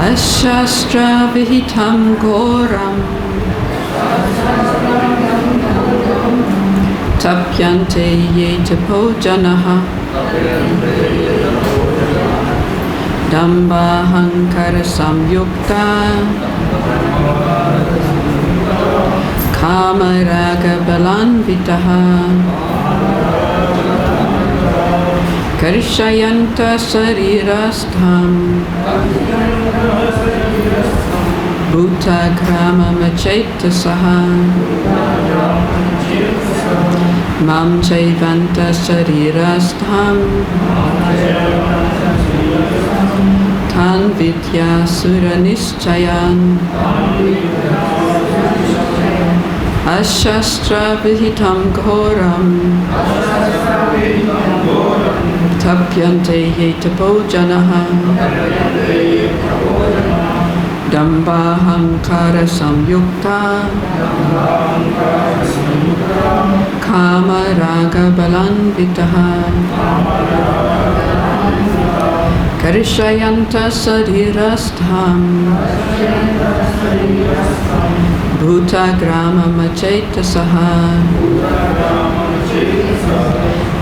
Ashastra vihitam ghoram tapyante ye tapo janaha damba hankara samyukta kama raga balanvitaha karishayanta sarirastham bhuta grama machetasaha mam chaivanta sarirastham tan vidya suranischayan ashastra vihitam ghoram tapyante ye tapo janaha damba hankara samyukta kama raga balanvitaha karishayanta sarirastham bhuta grama machetasaha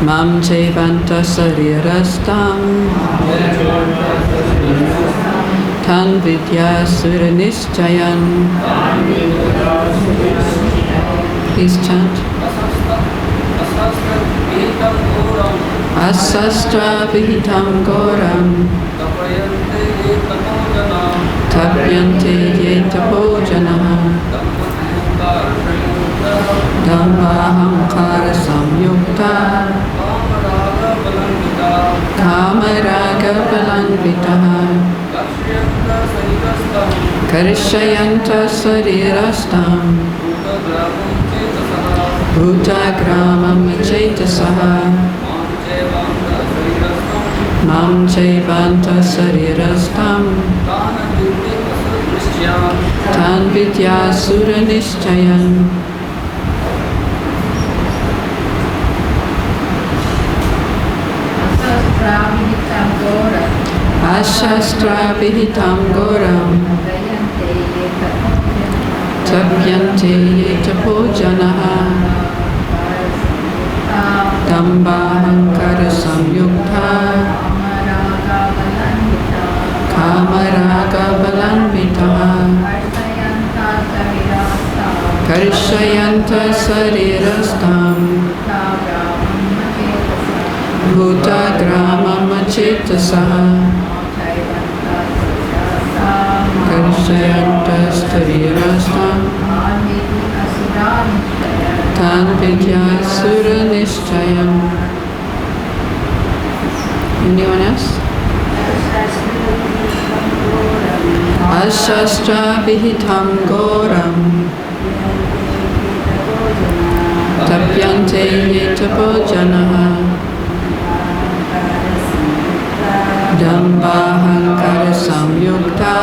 mam chaivanta sarirastham tan vidya suranischayan. Please chant. Asastra vihitam ghoram tapyante ye tapo janaha dhamma hankara samyukta kama raga balanvitaha karishayanta sarirastham bhuta grama machetasaha mam chaivanta sarirastham tan vidya suranischayan. Ashastra vihitam ghoram tapyante ye tapo janaha damba hankara samyukta kama raga balanvitaha karishayanta sarirastham bhuta grama machetasaha karishayanta sarirastham tan vidya suranischayan. Anyone else? Ashastra vihitam ghoram tapyante ye tapo janaha damba hankara samyukta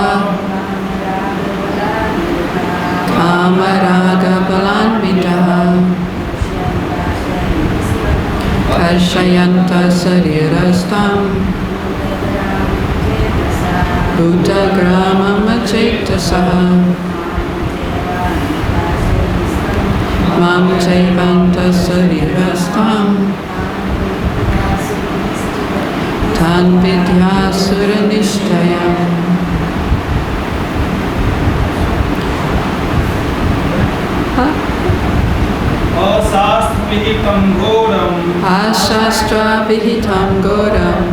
kama raga balanvitaha karishayanta sarirastham bhuta grama machetasaha mam chaivanta sarirastham tan vidya suranischayan. Ashastra vihitam ghoram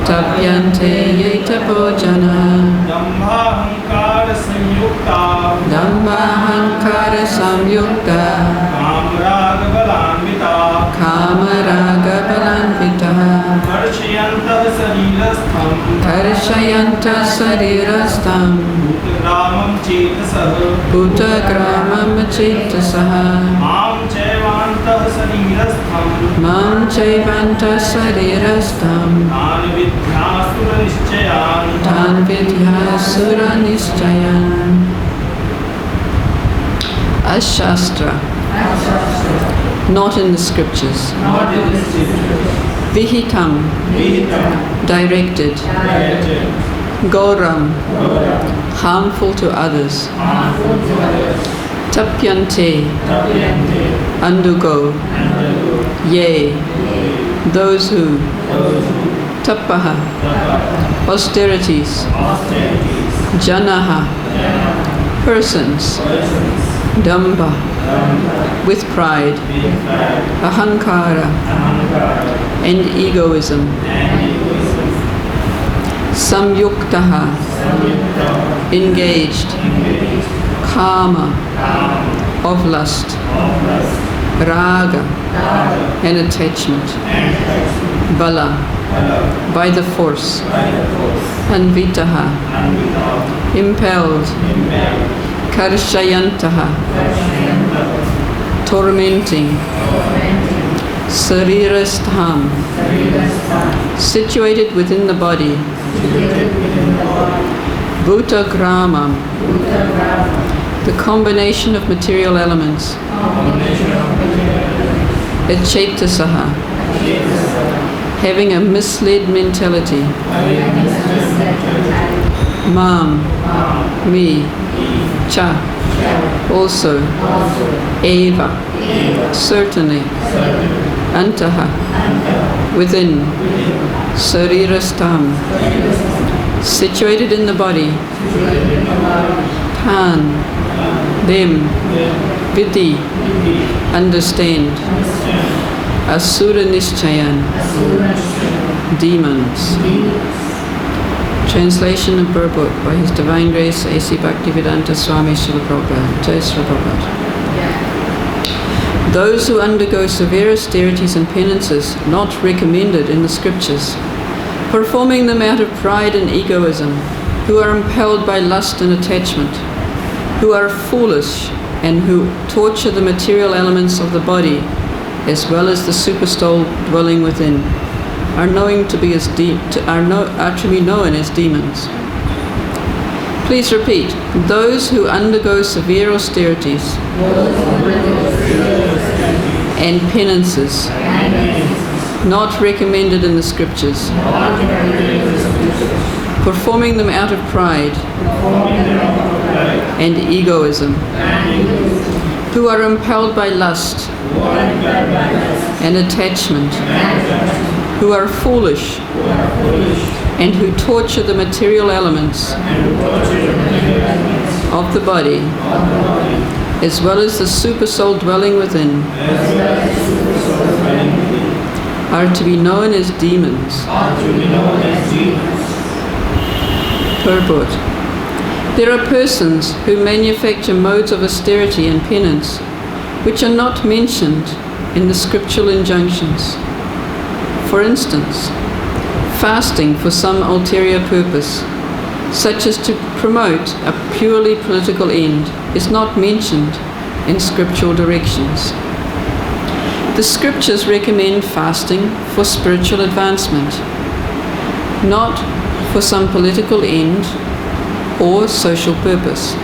tapyante ye tapo jana damba hankara samyukta kama raga balanvitaha karishayanta sarirastham bhuta grama machetasaha mam chaivanta sarirastham tan vidya suranischayan. Ashastra not in the scriptures. Vihitam, directed. Goram, harmful to others. Tapyante, undergo. Yea, those who. Tapaha, austerities. Janaha, persons. Damba, with pride. Ahankara, and egoism. Samyuktaha, engaged. Kama, of lust. Raga, an attachment. Bala, by the force. Anvitaha, impelled. Karshayantaha, tormenting. Sarirastham, situated within the body. Bhutagramam, the combination of material elements. Echetasaha, having a misled mentality. Mam, me. Cha, also. Eva, certainly. Antaha, within. Sarirastam, situated in the body. Tan, them. Vidhi, understand. Asura Nishchayan, demons. Translation and purport by His Divine Grace A.C. Bhaktivedanta Swami Srila Prabhupada. Jai Srila Prabhupada. Those who undergo severe austerities and penances not recommended in the scriptures, performing them out of pride and egoism, who are impelled by lust and attachment, who are foolish and who torture the material elements of the body, as well as the supersoul dwelling within, are to be known as demons. Please repeat. Those who undergo severe austerities and penances not recommended in the scriptures, performing them out of pride and egoism, who are impelled by lust and attachment, who are foolish and who torture the material elements of the body, as well as the supersoul dwelling within, are to be known as demons. Purport. There are persons who manufacture modes of austerity and penance which are not mentioned in the scriptural injunctions. For instance, fasting for some ulterior purpose, such as to promote a purely political end, is not mentioned in scriptural directions. The scriptures recommend fasting for spiritual advancement, not for some political end or social purpose.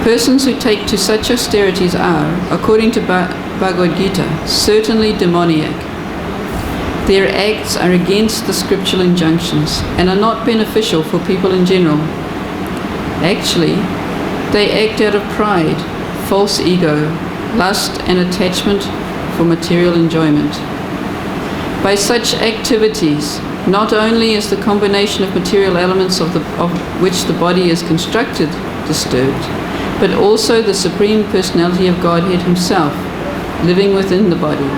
Persons who take to such austerities are, according to Bhagavad Gita, certainly demoniac. Their acts are against the scriptural injunctions and are not beneficial for people in general. Actually, they act out of pride, false ego, lust and attachment for material enjoyment. By such activities, not only is the combination of material elements of which the body is constructed disturbed, but also the Supreme Personality of Godhead Himself living within the body.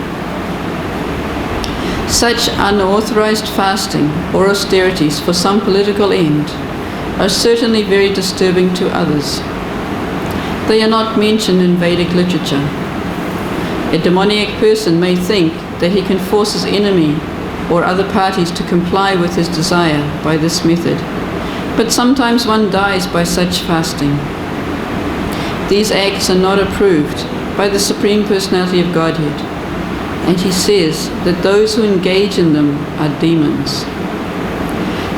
Such unauthorized fasting or austerities for some political end are certainly very disturbing to others. They are not mentioned in Vedic literature. A demoniac person may think that he can force his enemy or other parties to comply with his desire by this method, but sometimes one dies by such fasting. These acts are not approved by the Supreme Personality of Godhead, and he says that those who engage in them are demons.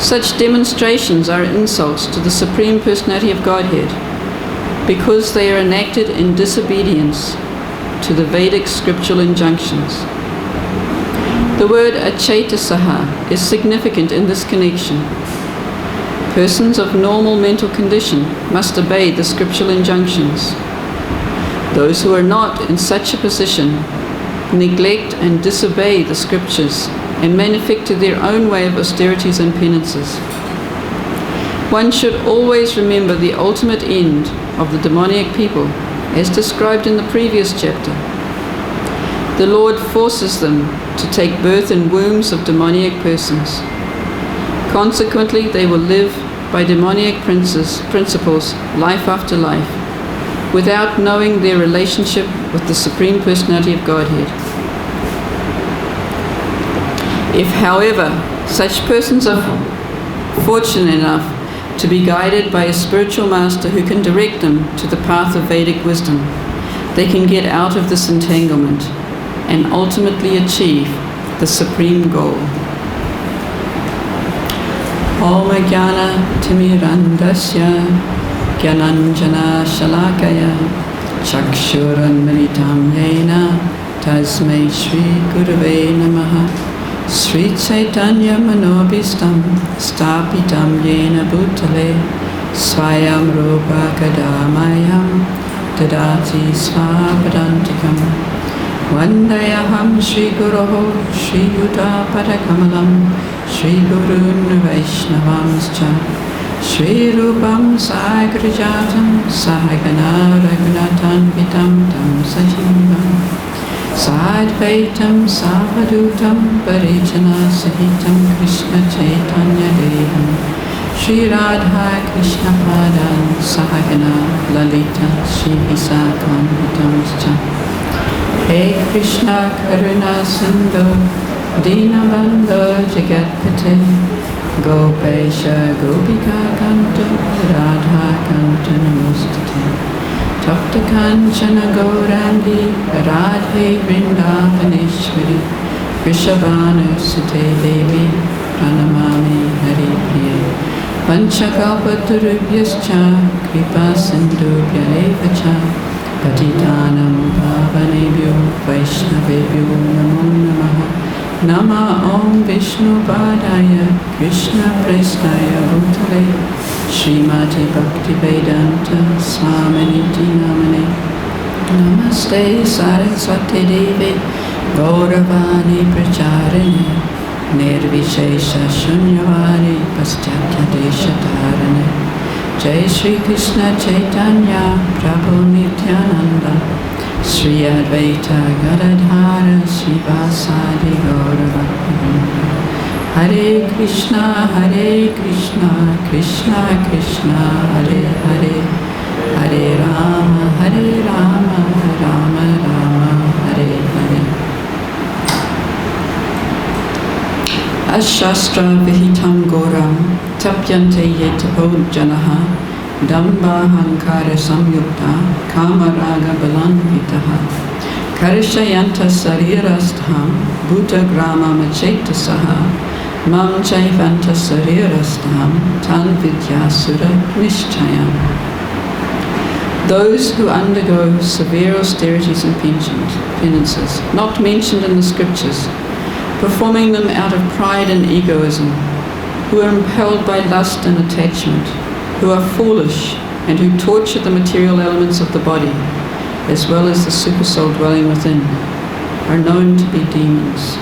Such demonstrations are insults to the Supreme Personality of Godhead because they are enacted in disobedience to the Vedic scriptural injunctions. The word achetasaha is significant in this connection. Persons of normal mental condition must obey the scriptural injunctions. Those who are not in such a position neglect and disobey the scriptures and manufacture their own way of austerities and penances. One should always remember the ultimate end of the demoniac people, as described in the previous chapter. The Lord forces them to take birth in wombs of demoniac persons. Consequently, they will live by demoniac principles life after life, without knowing their relationship with the Supreme Personality of Godhead. If, however, such persons are fortunate enough to be guided by a spiritual master who can direct them to the path of Vedic wisdom, they can get out of this entanglement and ultimately achieve the supreme goal. Om Jnana Timirandasya Gyananjana Shalakaya Chakshuranmritam Yena Tasmai Shri Gurave Namaha Sri Chaitanya Manobhistam Stapitam Yena Bhutale Swayam Rupa Kadamayam Dadati Svapadantikam Vandayaham Shri Guroho Shri Yuta Padakamalam Shri Gurun Vaishnavamscha Shri Rupam Sagrajatam Sahagana Raghunathan Vitam Tam Sajivam Sadvaitam Savadutam Parijana Sahitam Krishna Chaitanya Devam Shri Radha Krishna Padan Sahagana Lalita Shri ISKCON Vitamscha Hey Krishna Karuna Sindhu Dinabandhu Jagatpate Gopesha Gopika Kanto Radha Kanto Namustate Tapta Kanchana Gaurangi Radhe Vrindavaneshwari Vrishabhanu Sute Devi Pranamami Hari Priye Panchakalpatarubhyascha Kripa Sindhubhya Evacha Patitanam Pavanebhyo Vaishnavebhyo Namo Namaha Nama Om Vishnu Padaya Krishna Prestaya Bhutale Srimati Bhaktivedanta Swaminiti Namane Namaste Saraswati Devi Gauravani Pracharine Nirvishesha Shunyavani Paschatya Deshatarane Jai Shri Krishna Chaitanya Prabhu Nityananda Shri Advaita Gadadhara Srivasadi Gauravakta Hare Krishna Krishna Krishna Hare Hare Hare Rama Rama Rama Hare Hare Ashastra Vihitam Goram Tapyante Yetapo Janaha Damba Hankara Samyukta Kamaraga Balanvitaha Karishayanta Sarirastham Bhuta Grama Machetasaha Mam Chaivanta Sarirastham Tan Vidyasura Nishchayam. Those who undergo severe austerities and penances, not mentioned in the scriptures, performing them out of pride and egoism, who are impelled by lust and attachment, who are foolish, and who torture the material elements of the body, as well as the supersoul dwelling within, are known to be demons.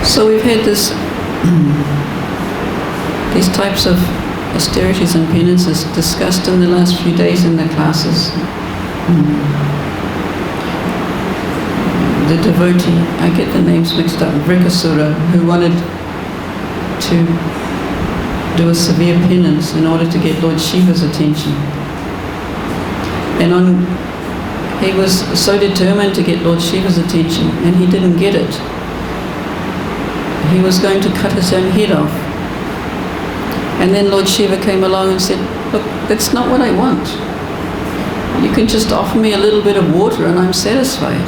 So we've had these types of austerities and penances discussed in the last few days in the classes. The devotee, I get the names mixed up, Vrikasura, who wanted to do a severe penance in order to get Lord Shiva's attention. And he was so determined to get Lord Shiva's attention, and he didn't get it. He was going to cut his own head off. And then Lord Shiva came along and said, look, that's not what I want. You can just offer me a little bit of water and I'm satisfied.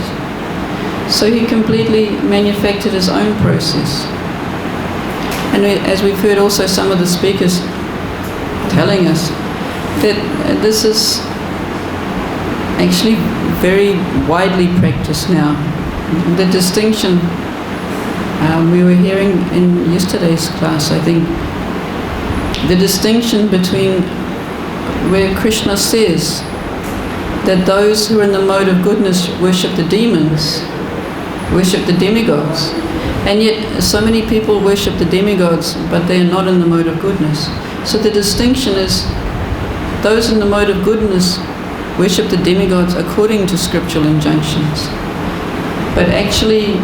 So he completely manufactured his own process. And as we've heard also some of the speakers telling us, that this is actually very widely practiced now. The distinction we were hearing in yesterday's class, I think, the distinction between where Krishna says that those who are in the mode of goodness worship the demons, worship the demigods, and yet so many people worship the demigods, but they are not in the mode of goodness. So the distinction is those in the mode of goodness worship the demigods according to scriptural injunctions. But actually,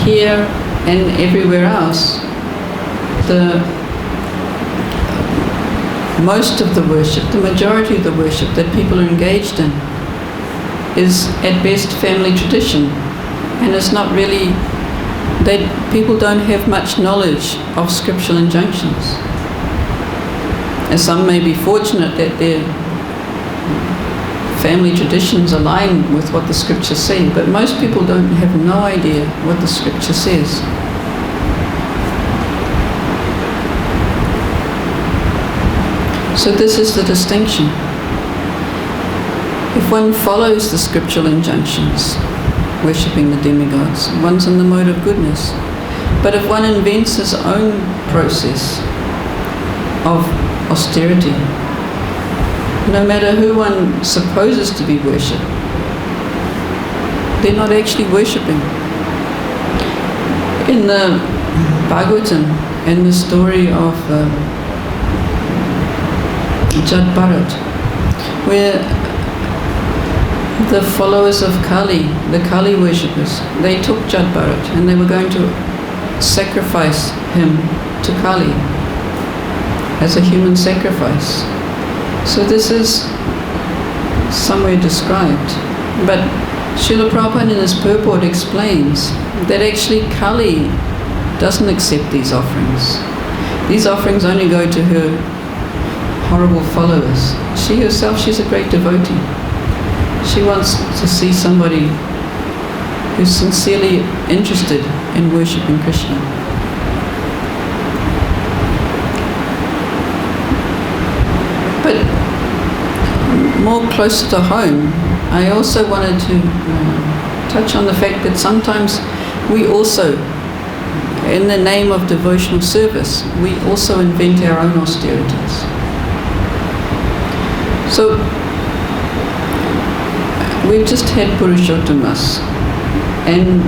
here and everywhere else, most of the worship, the majority of the worship that people are engaged in is at best family tradition, and it's not really, people don't have much knowledge of scriptural injunctions. And some may be fortunate that their family traditions align with what the scriptures say, but most people have no idea what the scripture says. So this is the distinction. If one follows the scriptural injunctions, worshipping the demigods, one's in the mode of goodness. But if one invents his own process of austerity, no matter who one supposes to be worshipped, they're not actually worshipping. In the Bhagavatam, in the story of Jat Bharat, where the followers of Kali, the Kali worshippers, they took Jat Bharat and they were going to sacrifice him to Kali as a human sacrifice. So this is somewhere described. But Srila Prabhupada in his purport explains that actually Kali doesn't accept these offerings. These offerings only go to her horrible followers. She herself, she's a great devotee. She wants to see somebody who's sincerely interested in worshipping Krishna. But more closer to home, I also wanted to touch on the fact that sometimes we also, in the name of devotional service, we also invent our own austerities. So, we've just had Purushottam-mas, and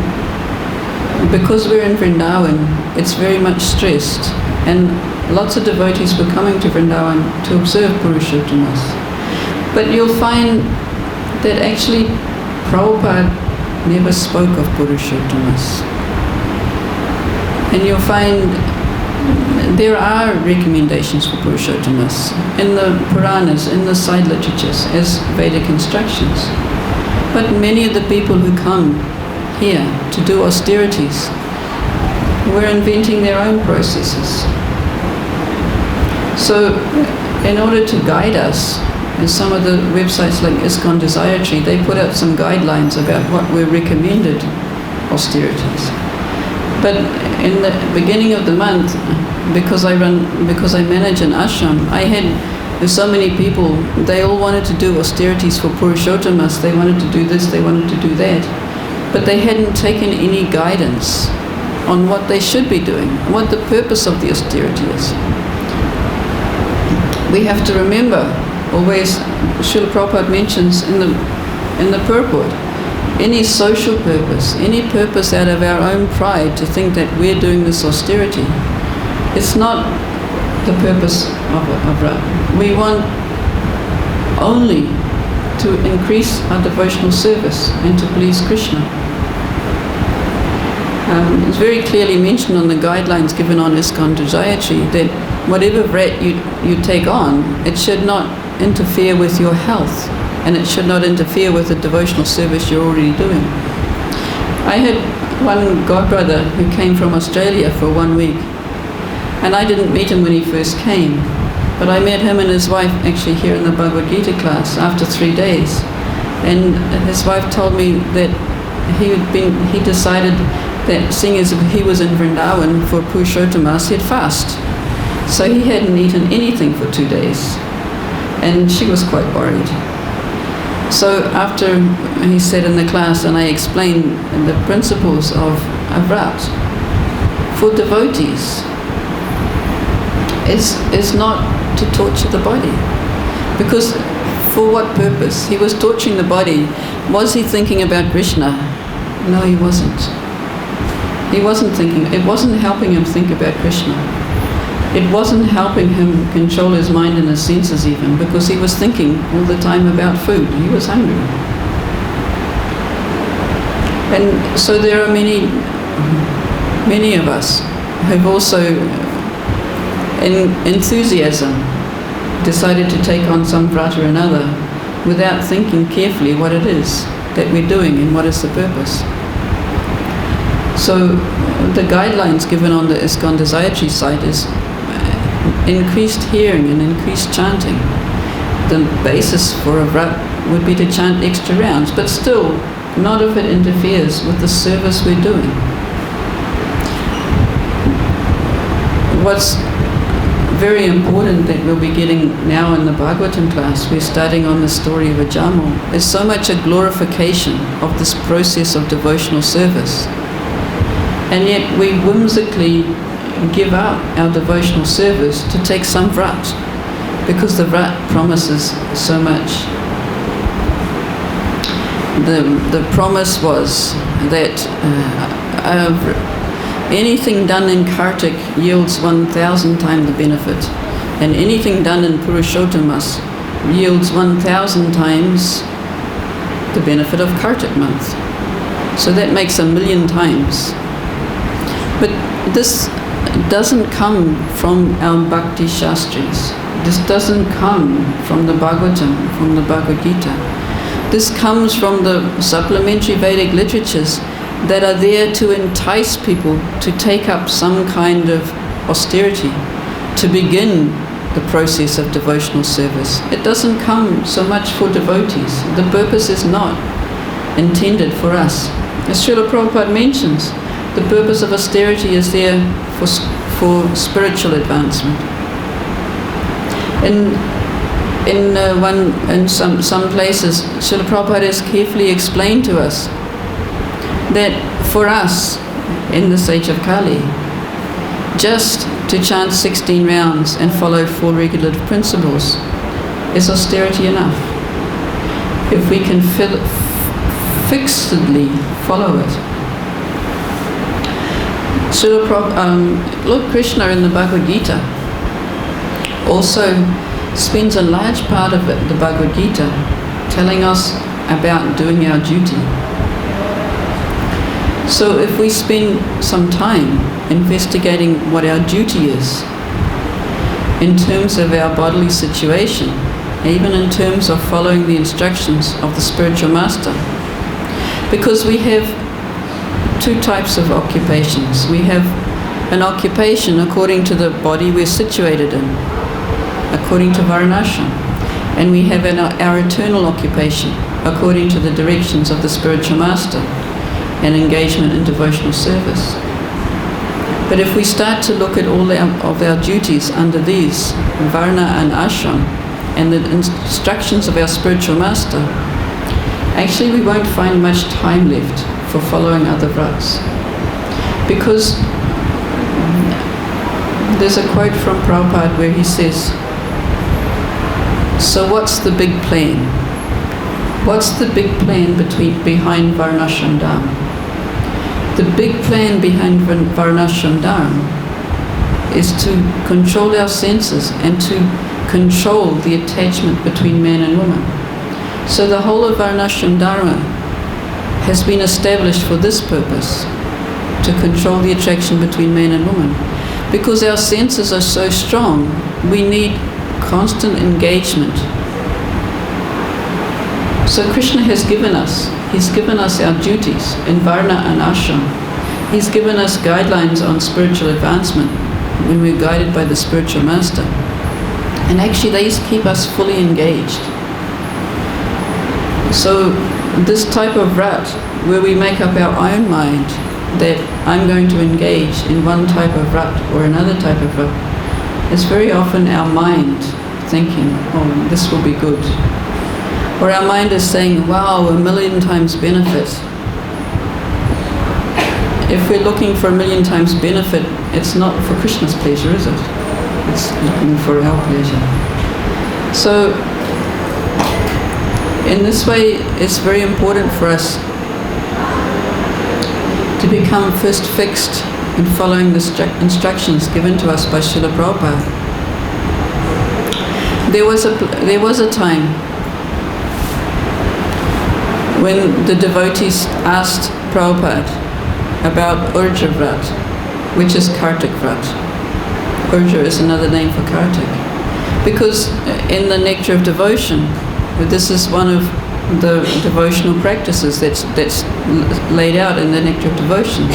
because we're in Vrindavan, it's very much stressed, and lots of devotees were coming to Vrindavan to observe Purushottam-mas. But you'll find that actually Prabhupada never spoke of Purushottam-mas. And you'll find there are recommendations for Purushottam-mas in the Puranas, in the side literatures, as Vedic instructions. But many of the people who come here to do austerities were inventing their own processes. So, in order to guide us, in some of the websites like ISKCON Desire Tree, they put out some guidelines about what were recommended austerities. But in the beginning of the month, because I manage an ashram, I had so many people, they all wanted to do austerities for Purushottam-mas, they wanted to do this, they wanted to do that, but they hadn't taken any guidance on what they should be doing, what the purpose of the austerity is. We have to remember, always, Srila Prabhupada mentions in the purport, any social purpose, any purpose out of our own pride to think that we're doing this austerity, it's not the purpose of Radha. We want only to increase our devotional service and to please Krishna. It's very clearly mentioned on the guidelines given on ISKCON Desire Tree that whatever vrat you take on, it should not interfere with your health, and it should not interfere with the devotional service you're already doing. I had one godbrother who came from Australia for 1 week, and I didn't meet him when he first came, but I met him and his wife actually here in the Bhagavad Gita class after 3 days, and his wife told me that he decided that seeing as he was in Vrindavan for Purushottam-mas, he'd fast. So he hadn't eaten anything for 2 days, and she was quite worried. So after he said in the class, and I explained the principles of vrat for devotees, is not to torture the body. Because for what purpose? He was torturing the body. Was he thinking about Krishna? No, he wasn't. He wasn't thinking, it wasn't helping him think about Krishna. It wasn't helping him control his mind and his senses even, because he was thinking all the time about food. He was hungry. And so there are many of us who've also, in enthusiasm, decided to take on some vrat or another without thinking carefully what it is that we're doing and what is the purpose. So the guidelines given on the ISKCON Desire site is increased hearing and increased chanting. The basis for a vrat would be to chant extra rounds, but still, not if it interferes with the service we're doing. What's very important that we'll be getting now in the Bhagavatam class, we're starting on the story of Ajamal, is so much a glorification of this process of devotional service. And yet we whimsically give up our devotional service to take some vrat, because the vrat promises so much. The promise was that anything done in Kartik yields 1,000 times the benefit, and anything done in Purushottamas yields 1,000 times the benefit of Kartik month. So that makes 1,000,000 times. But this doesn't come from our Bhakti Shastris. This doesn't come from the Bhagavatam, from the Bhagavad Gita. This comes from the supplementary Vedic literatures that are there to entice people to take up some kind of austerity, to begin the process of devotional service. It doesn't come so much for devotees. The purpose is not intended for us. As Srila Prabhupada mentions, the purpose of austerity is there for spiritual advancement. In some places, Srila Prabhupada has carefully explained to us that for us, in this age of Kali, just to chant 16 rounds and follow 4 regulative principles is austerity enough. If we can fixedly follow it. Lord Krishna in the Bhagavad Gita also spends a large part of the Bhagavad Gita telling us about doing our duty. So if we spend some time investigating what our duty is in terms of our bodily situation, even in terms of following the instructions of the spiritual master, because we have 2 types of occupations. We have an occupation according to the body we're situated in, according to Varnashram, and we have our eternal occupation according to the directions of the spiritual master and engagement in devotional service. But if we start to look at all of our duties under these, Varna and Ashram, and the instructions of our spiritual master, actually we won't find much time left for following other vrats. Because there's a quote from Prabhupada where he says, so what's the big plan? What's the big plan behind Varnashram Dharma? The big plan behind Varnashram Dharma is to control our senses and to control the attachment between man and woman. So the whole of Varnashram Dharma has been established for this purpose, to control the attraction between man and woman. Because our senses are so strong, we need constant engagement. So Krishna has given us, he's given us our duties in Varna and Ashram. He's given us guidelines on spiritual advancement when we're guided by the spiritual master. And actually they keep us fully engaged. So this type of vrat, where we make up our own mind that I'm going to engage in one type of vrat or another type of vrat, is very often our mind thinking, oh, this will be good. Or our mind is saying, wow, 1,000,000 times benefit. If we're looking for 1,000,000 times benefit, it's not for Krishna's pleasure, is it? It's looking for our pleasure. So, in this way, it's very important for us to become first fixed in following the instructions given to us by Srila Prabhupada. There was a time when the devotees asked Prabhupada about Urja Vrat, which is Kartik Vrat. Urja is another name for Kartik. Because in the Nectar of Devotion, this is one of the devotional practices that's laid out in the Nectar of Devotion.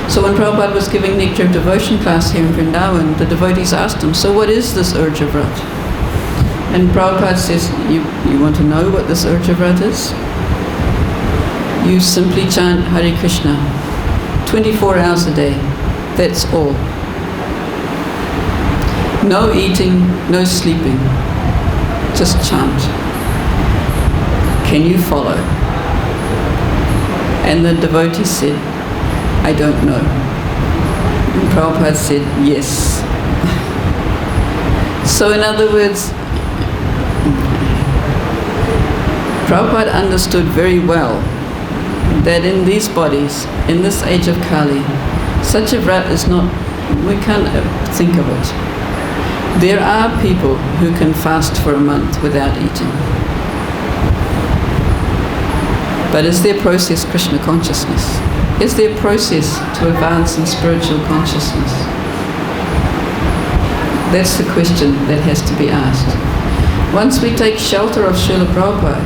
So when Prabhupada was giving Nectar of Devotion class here in Vrindavan, the devotees asked him, so what is this Urja Vrat? And Prabhupada says, you want to know what this Urja Vrat is? You simply chant Hare Krishna 24 hours a day. That's all. No eating, no sleeping. Just chant. Can you follow? And the devotee said, I don't know. And Prabhupada said, yes. So in other words, Prabhupada understood very well that in these bodies, in this age of Kali, such a vrat is not, we can't think of it. There are people who can fast for a month without eating. But is their process Krishna consciousness? Is their process to advance in spiritual consciousness? That's the question that has to be asked. Once we take shelter of Srila Prabhupada,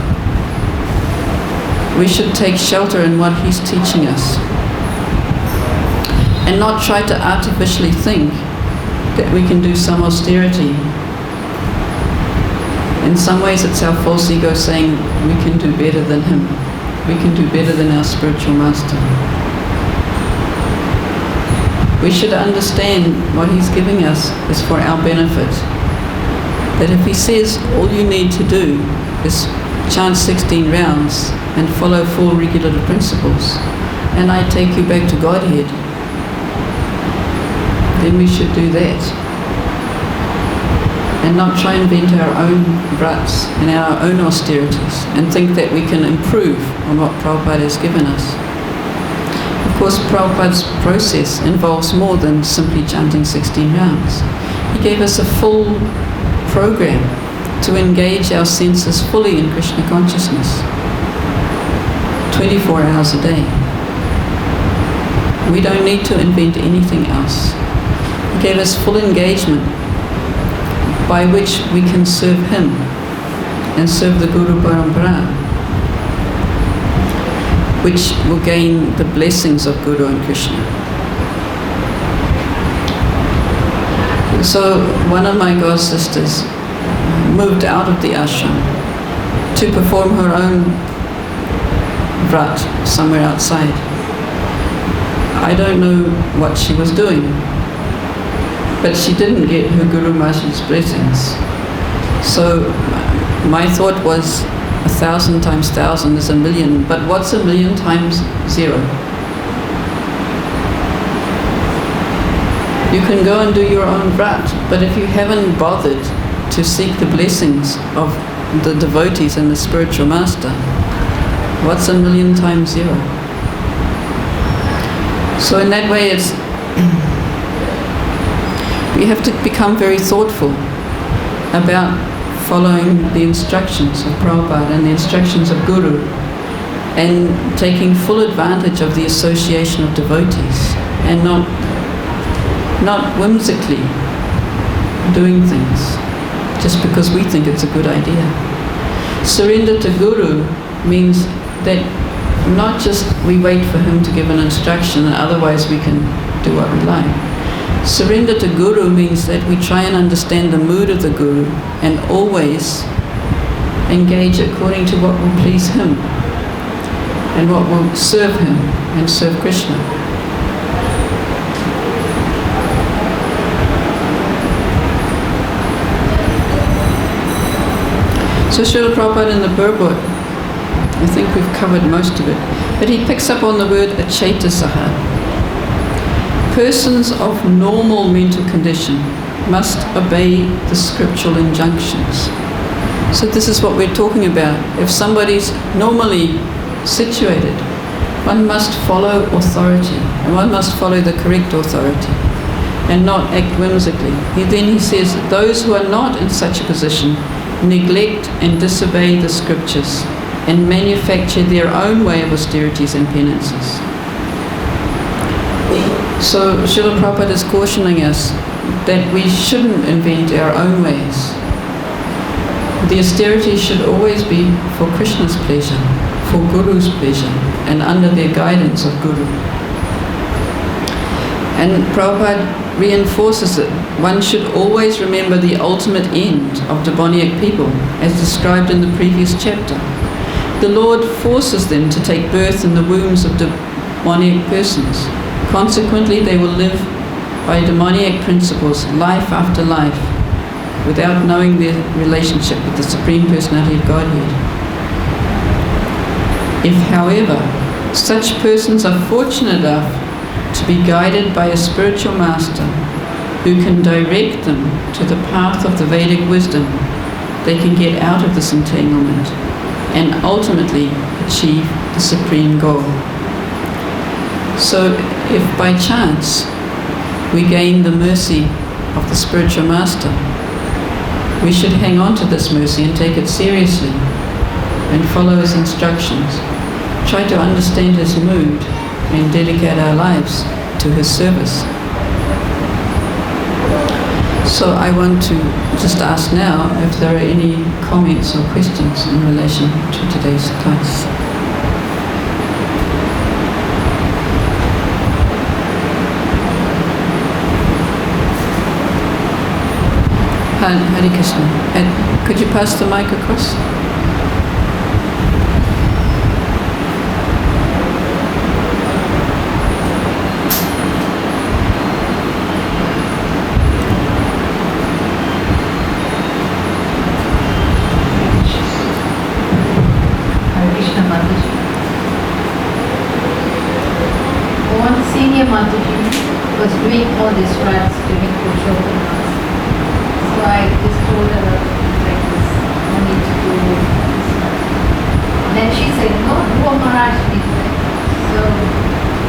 we should take shelter in what he's teaching us and not try to artificially think that we can do some austerity. In some ways it's our false ego saying we can do better than him. We can do better than our spiritual master. We should understand what he's giving us is for our benefit. That if he says all you need to do is chant 16 rounds and follow 4 regulative principles, and I take you back to Godhead, then we should do that. And not try and invent our own vrats and our own austerities and think that we can improve on what Prabhupada has given us. Of course, Prabhupada's process involves more than simply chanting 16 rounds. He gave us a full program to engage our senses fully in Krishna consciousness, 24 hours a day. We don't need to invent anything else. He gave us full engagement by which we can serve him and serve the Guru Parampara, which will gain the blessings of Guru and Krishna. So one of my god sisters moved out of the ashram to perform her own vrat somewhere outside. I don't know what she was doing, but she didn't get her Guru Maharaj's blessings. So my thought was 1,000 times 1,000 is 1,000,000, but what's 1,000,000 times 0? You can go and do your own vrat, but if you haven't bothered to seek the blessings of the devotees and the spiritual master, what's 1,000,000 times 0? So in that way we have to become very thoughtful about following the instructions of Prabhupada and the instructions of Guru and taking full advantage of the association of devotees and not whimsically doing things just because we think it's a good idea. Surrender to Guru means that not just we wait for him to give an instruction and otherwise we can do what we like. Surrender to Guru means that we try and understand the mood of the Guru and always engage according to what will please him and what will serve him and serve Krishna. So Srila Prabhupada in the purport, I think we've covered most of it, but he picks up on the word achetasaha. Persons of normal mental condition must obey the scriptural injunctions. So this is what we're talking about. If somebody's normally situated, one must follow authority, and one must follow the correct authority, and not act whimsically. Then he says, those who are not in such a position neglect and disobey the scriptures and manufacture their own way of austerities and penances. So Srila Prabhupada is cautioning us that we shouldn't invent our own ways. The austerities should always be for Krishna's pleasure, for Guru's pleasure, and under their guidance of Guru. And Prabhupada reinforces it. One should always remember the ultimate end of demoniac people, as described in the previous chapter. The Lord forces them to take birth in the wombs of demoniac persons. Consequently, they will live by demoniac principles life after life, without knowing their relationship with the Supreme Personality of Godhead. If, however, such persons are fortunate enough to be guided by a spiritual master who can direct them to the path of the Vedic wisdom, they can get out of this entanglement and ultimately achieve the supreme goal. So if by chance we gain the mercy of the spiritual master, we should hang on to this mercy and take it seriously and follow his instructions. Try to understand his mood and dedicate our lives to his service. So I want to just ask now if there are any comments or questions in relation to today's class. Hare Krishna. And could you pass the mic across? Was doing all these rites during Purushottam. So I just told her like this, no need to do this. Then she said, no, Dhruva Maharaj did that. So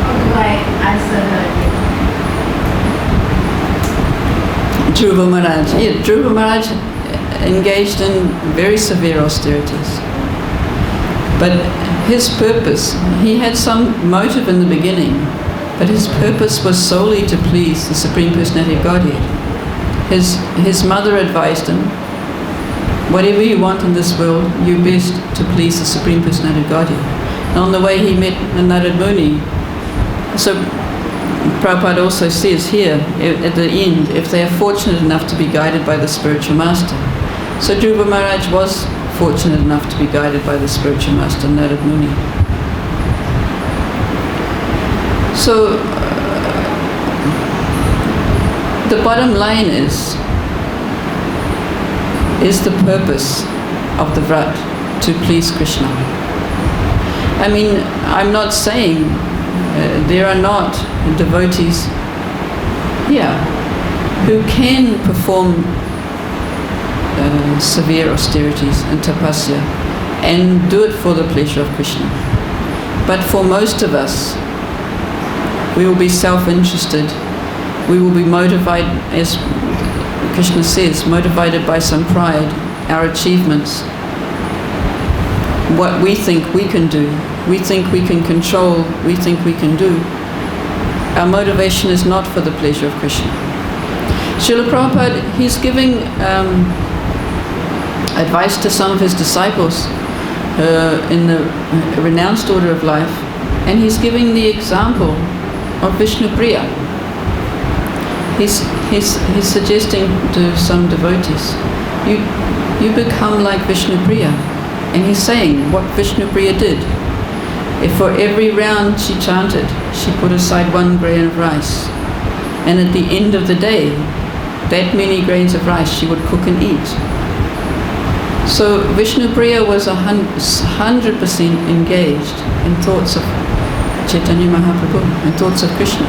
how do I answer her? Dhruva Maharaj. Yeah, Dhruva Maharaj engaged in very severe austerities. But his purpose, he had some motive in the beginning, but his purpose was solely to please the Supreme Personality of Godhead. His mother advised him, whatever you want in this world, you best to please the Supreme Personality of Godhead. And on the way he met Narad Muni. So Prabhupada also says here, at the end, if they are fortunate enough to be guided by the spiritual master. So Dhruva Maharaj was fortunate enough to be guided by the spiritual master, Narad Muni. So, the bottom line is the purpose of the vrat to please Krishna. I mean, I'm not saying there are not devotees here who can perform severe austerities and tapasya and do it for the pleasure of Krishna. But for most of us, we will be self-interested. We will be motivated, as Krishna says, motivated by some pride, our achievements, what we think we can do, we think we can control, we think we can do. Our motivation is not for the pleasure of Krishna. Srila Prabhupada, he's giving advice to some of his disciples in the renounced order of life, and he's giving the example of Vishnupriya. He's suggesting to some devotees, you become like Vishnupriya. And he's saying what Vishnupriya did. If for every round she chanted, she put aside 1 grain of rice. And at the end of the day, that many grains of rice she would cook and eat. So Vishnupriya was 100% engaged in thoughts of Chaitanya Mahaprabhu, in thoughts of Krishna.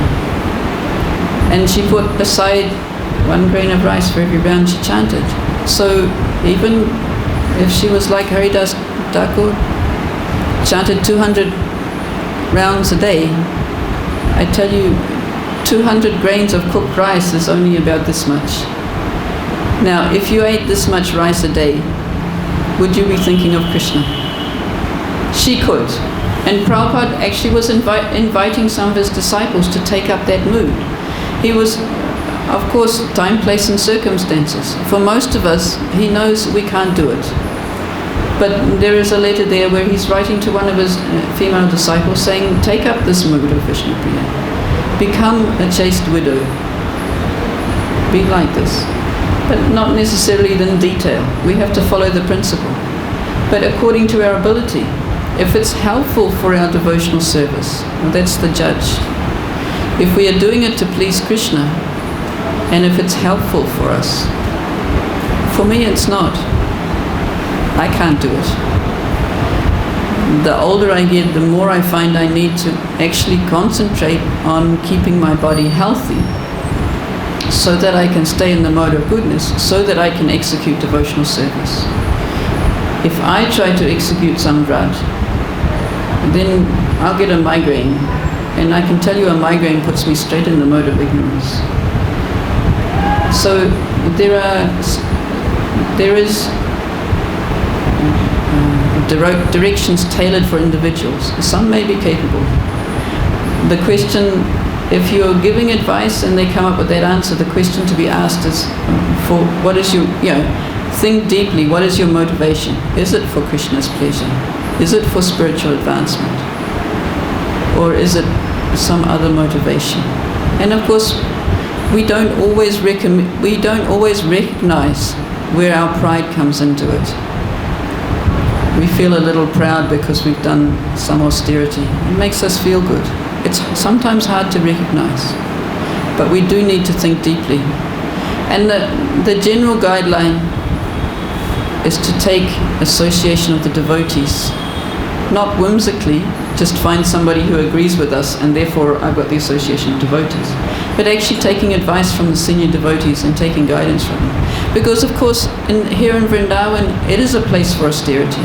And she put aside 1 grain of rice for every round she chanted. So even if she was like Haridas Thakur, chanted 200 rounds a day, I tell you, 200 grains of cooked rice is only about this much. Now, if you ate this much rice a day, would you be thinking of Krishna? She could. And Prabhupada actually was inviting some of his disciples to take up that mood. He was, of course, time, place and circumstances. For most of us, he knows we can't do it. But there is a letter there where he's writing to one of his female disciples saying, take up this mood of Vishnupriya. Become a chaste widow. Be like this. But not necessarily in detail. We have to follow the principle. But according to our ability, if it's helpful for our devotional service, well, that's the judge. If we are doing it to please Krishna, and if it's helpful for us, for me it's not. I can't do it. The older I get, the more I find I need to actually concentrate on keeping my body healthy so that I can stay in the mode of goodness, so that I can execute devotional service. If I try to execute some drudge, then I'll get a migraine. And I can tell you a migraine puts me straight in the mode of ignorance. So there is directions tailored for individuals. Some may be capable. The question, if you're giving advice and they come up with that answer, the question to be asked is, for what is your, think deeply, what is your motivation? Is it for Krishna's pleasure? Is it for spiritual advancement? Or is it some other motivation? And of course, we don't always recognize where our pride comes into it. We feel a little proud because we've done some austerity. It makes us feel good. It's sometimes hard to recognize, but we do need to think deeply. And the general guideline is to take association of the devotees, not whimsically, just find somebody who agrees with us and therefore I've got the association of devotees, but actually taking advice from the senior devotees and taking guidance from them. Because of course, here in Vrindavan, it is a place for austerity.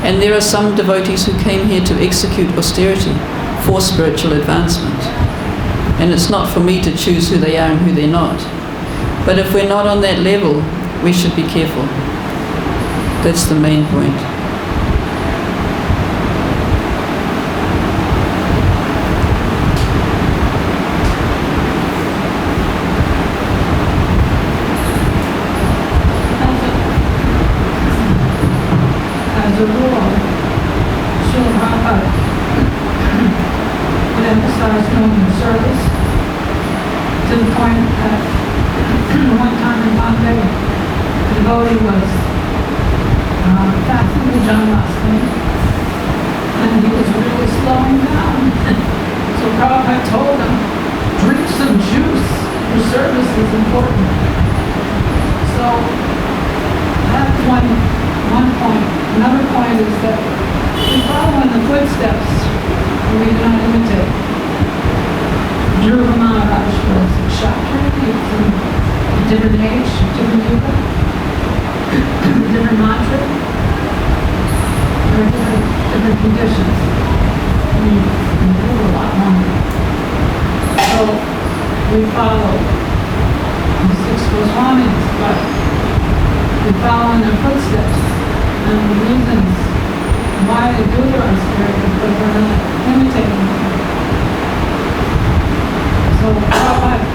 And there are some devotees who came here to execute austerity for spiritual advancement. And it's not for me to choose who they are and who they're not. But if we're not on that level, we should be careful. That's the main point. As a rule, Srila Prabhupada would emphasize knowing the service to the point that one time in Bombay, the devotee was fasting the Janmashtami, and he was really slowing down. So Prabhupada told him, drink some juice, your service is important. So that's one point. Another point is that we follow in the footsteps and we do not imitate. Dhruva Maharaj was a Kshatriya. He was in a different age, different yuga, different mantra. There are different conditions. We live a lot longer. So we follow the 6 Goswamis, but we follow in their footsteps. And the reasons why they do their austerity because we're not imitating them. So Prabhupada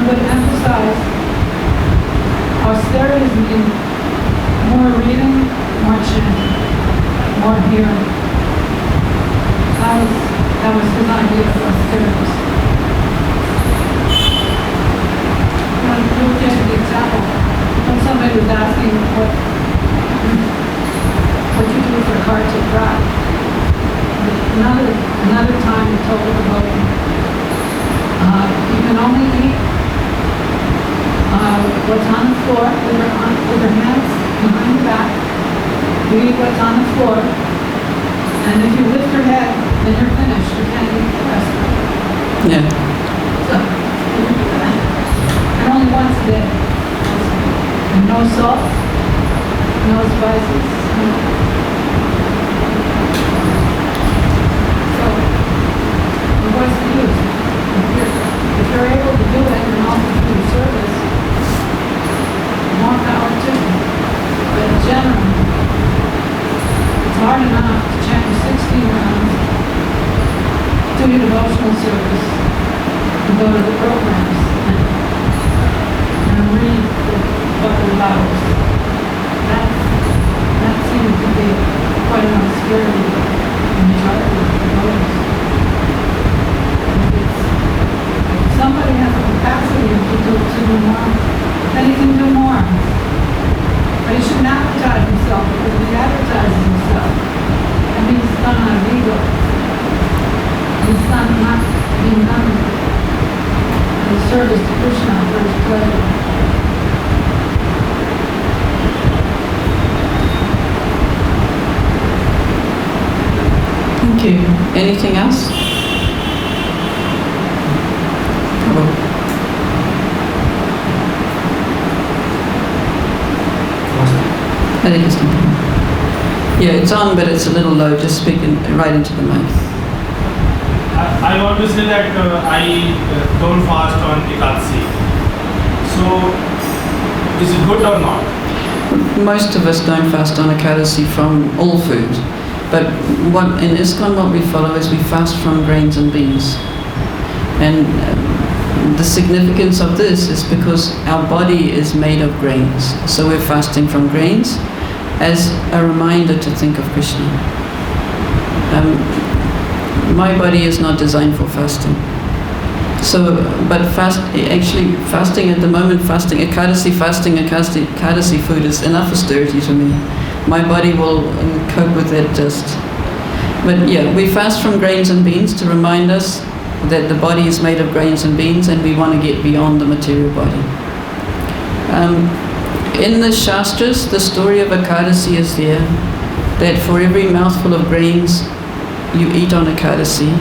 would emphasize austerity means more reading, more chanting, more hearing. That was his idea of austerity. We'll take the example. When somebody was asking what you do for Kartik Vrat. Another time he told the devotee, you can only eat what's on the floor with her hands behind her back. Read what's on the floor. And if you lift her head, then you're finished. You can't eat the rest of it. Yeah. So, and only once a day. And no salt, no spices. So, what's the use? If you're able to do it and also do your service, more power to you. But in general, it's hard enough to chant 16 rounds, do your devotional service, and go to the programs, and read the book of vows. That seems to be quite an austerity in majority of the devotees. If somebody has the capacity to do more, then he can do more. But he shouldn't advertise himself, because if he advertises himself, that means it's done out of ego. It's not being done in service to Krishna for his pleasure. Thank you. Anything else? Hare Krishna. Yeah, it's on, but it's a little low. Just speaking right into the mic. I want to say that I don't fast on Ekadasi. So, is it good or not? Most of us don't fast on Ekadasi from all food. But in ISKCON, what we follow is we fast from grains and beans. And the significance of this is because our body is made of grains. So we're fasting from grains as a reminder to think of Krishna. My body is not designed for fasting. So, but fasting at the moment, Ekadasi food is enough austerity to me. My body will cope with that just. But yeah, we fast from grains and beans to remind us that the body is made of grains and beans, and we want to get beyond the material body. In the Shastras, the story of Ekadasi is there, that for every mouthful of grains you eat on Ekadasi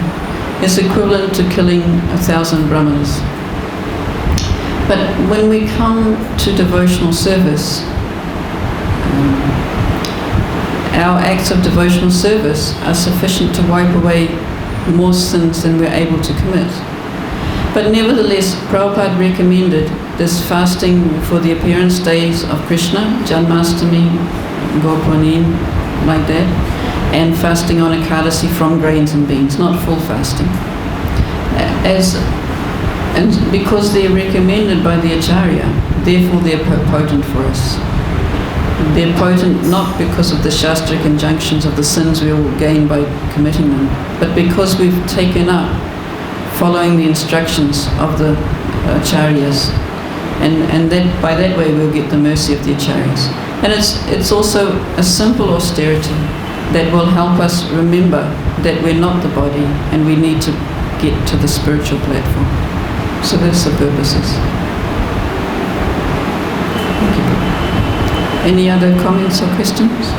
is equivalent to killing 1,000 brahmanas. But when we come to devotional service, our acts of devotional service are sufficient to wipe away more sins than we're able to commit. But nevertheless, Prabhupada recommended this fasting for the appearance days of Krishna, Janmashtami, Gopurnim, like that, and fasting on Ekadasi from grains and beans, not full fasting. And because they're recommended by the Acharya, therefore they're potent for us. They're potent not because of the Shastric injunctions of the sins we will gain by committing them, but because we've taken up following the instructions of the Acharyas, and that by that way we'll get the mercy of the Acharyas. And it's also a simple austerity that will help us remember that we're not the body and we need to get to the spiritual platform. So that's the purposes. Thank you. Any other comments or questions?